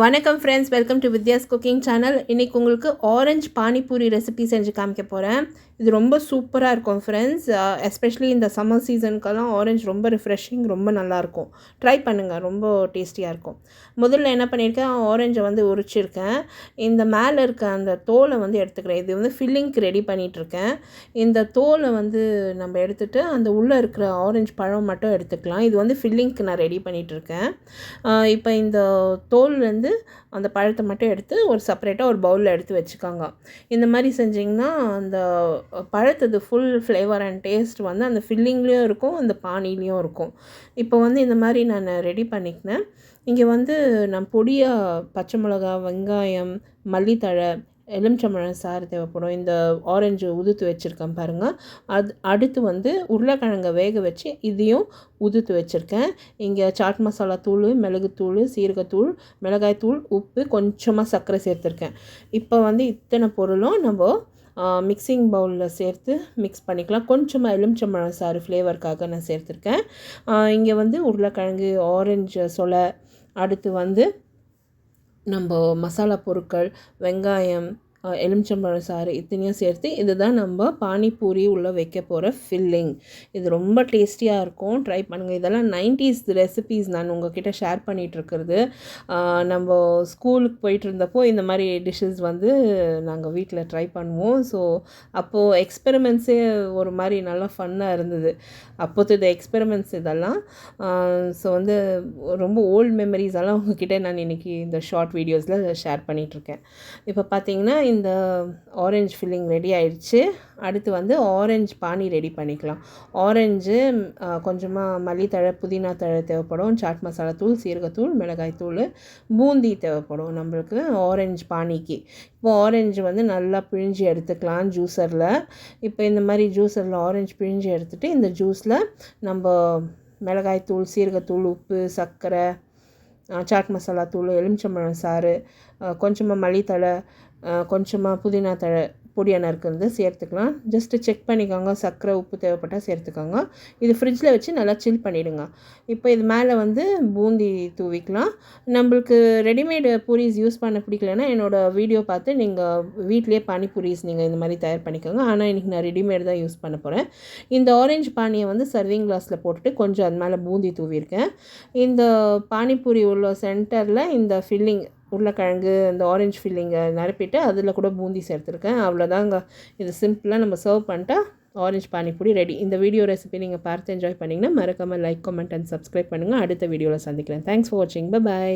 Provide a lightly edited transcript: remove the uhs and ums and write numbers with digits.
வணக்கம் friends, welcome to Vidya's cooking channel. இன்றைக்கி உங்களுக்கு ஆரஞ்சு பானிபூரி ரெசிபி செஞ்சு காமிக்க போகிறேன். இது ரொம்ப சூப்பராக இருக்கும் ஃப்ரெண்ட்ஸ். எஸ்பெஷலி இந்த சம்மர் சீசனுக்கெல்லாம் ஆரஞ்சு ரொம்ப ரிஃப்ரெஷிங், ரொம்ப நல்லாயிருக்கும். ட்ரை பண்ணுங்கள், ரொம்ப டேஸ்டியாக இருக்கும். முதல்ல என்ன பண்ணியிருக்கேன், ஆரஞ்சை வந்து உரிச்சிருக்கேன். இந்த மேலே இருக்க அந்த தோலை வந்து எடுத்துக்கிறேன். இது வந்து ஃபில்லிங்க்கு ரெடி பண்ணிகிட்ருக்கேன். இந்த தோலை வந்து நம்ம எடுத்துகிட்டு அந்த உள்ளே இருக்கிற ஆரஞ்சு பழம் மட்டும் எடுத்துக்கலாம். இது வந்து ஃபில்லிங்க்கு நான் ரெடி பண்ணிகிட்ருக்கேன். இப்போ இந்த தோல்லேருந்து அந்த பழத்தை மட்டும் எடுத்து ஒரு செப்பரேட்டாக ஒரு பவுலில் எடுத்து வச்சுக்கோங்க. இந்த மாதிரி செஞ்சிங்கன்னா அந்த பழத்தது ஃபுல் ஃப்ளேவர் அண்ட் டேஸ்ட் வந்து அந்த ஃபில்லிங்லேயும் இருக்கும், அந்த பானிலையும் இருக்கும். இப்போ வந்து இந்த மாதிரி நான் ரெடி பண்ணிக்கினேன். இங்கே வந்து நான் பொடியாக பச்சை மிளகா, வெங்காயம், மல்லித்தழை, எலுமிச்சம்பழம் சாறு தேவைப்படும். இந்த ஆரஞ்சு உதுத்து வச்சுருக்கேன் பாருங்கள். அடுத்து வந்து உருளைக்கிழங்கை வேக வச்சு இதையும் உதுத்து வச்சுருக்கேன். இங்கே சாட் மசாலா தூள், மிளகுத்தூள், சீரகத்தூள், மிளகாய்த்தூள், உப்பு, கொஞ்சமாக சர்க்கரை சேர்த்துருக்கேன். இப்போ வந்து இத்தனை பொருளும் நம்ம மிக்சிங் பவுலில் சேர்த்து மிக்ஸ் பண்ணிக்கலாம். கொஞ்சமாக எலுமிச்சம்பழம் சாறு ஃப்ளேவருக்காக நான் சேர்த்துருக்கேன். இங்கே வந்து உருளைக்கிழங்கு, ஆரஞ்சு சொலை, அடுத்து வந்து நம்ம மசாலா பொருட்கள், வெங்காயம், எலுமிச்சம்பழம் சாறு இத்தனையும் சேர்த்து இதுதான் நம்ம பானிபூரி உள்ளே வைக்க போகிற ஃபில்லிங். இது ரொம்ப டேஸ்டியாக இருக்கும். ட்ரை பண்ணுங்கள். இதெல்லாம் 90s ரெசிபீஸ் நான் உங்கள்கிட்ட ஷேர் பண்ணிகிட்ருக்கிறது. நம்ம ஸ்கூலுக்கு போயிட்டு இருந்தப்போ இந்த மாதிரி டிஷ்ஷஸ் வந்து நாங்கள் வீட்டில் ட்ரை பண்ணுவோம். ஸோ அப்போது எக்ஸ்பெரிமெண்ட்ஸே ஒரு மாதிரி நல்லா ஃபன்னாக இருந்தது. அப்போது இந்த எக்ஸ்பெரிமெண்ட்ஸ் இதெல்லாம் ஸோ வந்து ரொம்ப ஓல்டு மெமரிஸ் எல்லாம் உங்கள்கிட்ட நான் இன்றைக்கி இந்த ஷார்ட் வீடியோஸில் ஷேர் பண்ணிகிட்ருக்கேன். இப்போ பார்த்தீங்கன்னா இந்த ஆரஞ்சு ஃபில்லிங் ரெடி ஆயிடுச்சு. அடுத்து வந்து ஆரஞ்சு பானி ரெடி பண்ணிக்கலாம். ஆரஞ்சு கொஞ்சமாக மல்லித்தழை, புதினா தழை தேவைப்படும், சாட் மசாலா தூள், சீரகத்தூள், மிளகாய்த்தூள், பூந்தி தேவைப்படும் நம்மளுக்கு ஆரஞ்சு பானிக்கு. இப்போ ஆரஞ்சு வந்து நல்லா பிழிஞ்சு எடுத்துக்கலாம் ஜூஸரில். இப்போ இந்த மாதிரி ஜூஸரில் ஆரஞ்சு பிழிஞ்சு எடுத்துகிட்டு இந்த ஜூஸில் நம்ம மிளகாய்த்தூள், சீரகத்தூள், உப்பு, சர்க்கரை, சாட் மசாலா தூள், எலுமிச்சம்பழம் சாறு, கொஞ்சமாக மல்லித்தழை, கொஞ்சமாக புதினா தழை பொடியாக நறுக்கிறது சேர்த்துக்கலாம். ஜஸ்ட்டு செக் பண்ணிக்கோங்க, சர்க்கரை, உப்பு தேவைப்பட்டால் சேர்த்துக்கோங்க. இது ஃப்ரிட்ஜில் வச்சு நல்லா சில் பண்ணிவிடுங்க. இப்போ இது மேலே வந்து பூந்தி தூவிக்கலாம். நம்மளுக்கு ரெடிமேடு பூரிஸ் யூஸ் பண்ண பிடிக்கலன்னா என்னோடய வீடியோ பார்த்து நீங்கள் வீட்டிலே பானிபூரிஸ் நீங்கள் இந்த மாதிரி தயார் பண்ணிக்கோங்க. ஆனால் இன்றைக்கி நான் ரெடிமேடு தான் யூஸ் பண்ண போகிறேன். இந்த ஆரஞ்சு பானியை வந்து சர்விங் கிளாஸில் போட்டுட்டு கொஞ்சம் அது மேலே பூந்தி தூவியிருக்கேன். இந்த பானிபூரி உள்ள சென்டரில் இந்த ஃபில்லிங் உருளைக்கிழங்கு, இந்த ஆரஞ்சு ஃபில்லிங்கை நிரப்பிட்டு அதில் கூட பூந்தி சேர்த்துருக்கேன். அவ்வளோதாங்க. இது சிம்பிளாக நம்ம சர்வ் பண்ணிட்டா ஆரஞ்சு பானிபூரி ரெடி. இந்த வீடியோ ரெசிபி நீங்கள் பார்த்து என்ஜாய் பண்ணிங்கன்னா மறக்காமல் லைக், கமெண்ட் அண்ட் சப்ஸ்கிரைப் பண்ணுங்கள். அடுத்த வீடியோவில் சந்திக்கிறேன். தேங்க்ஸ் ஃபார் வாட்சிங். பை.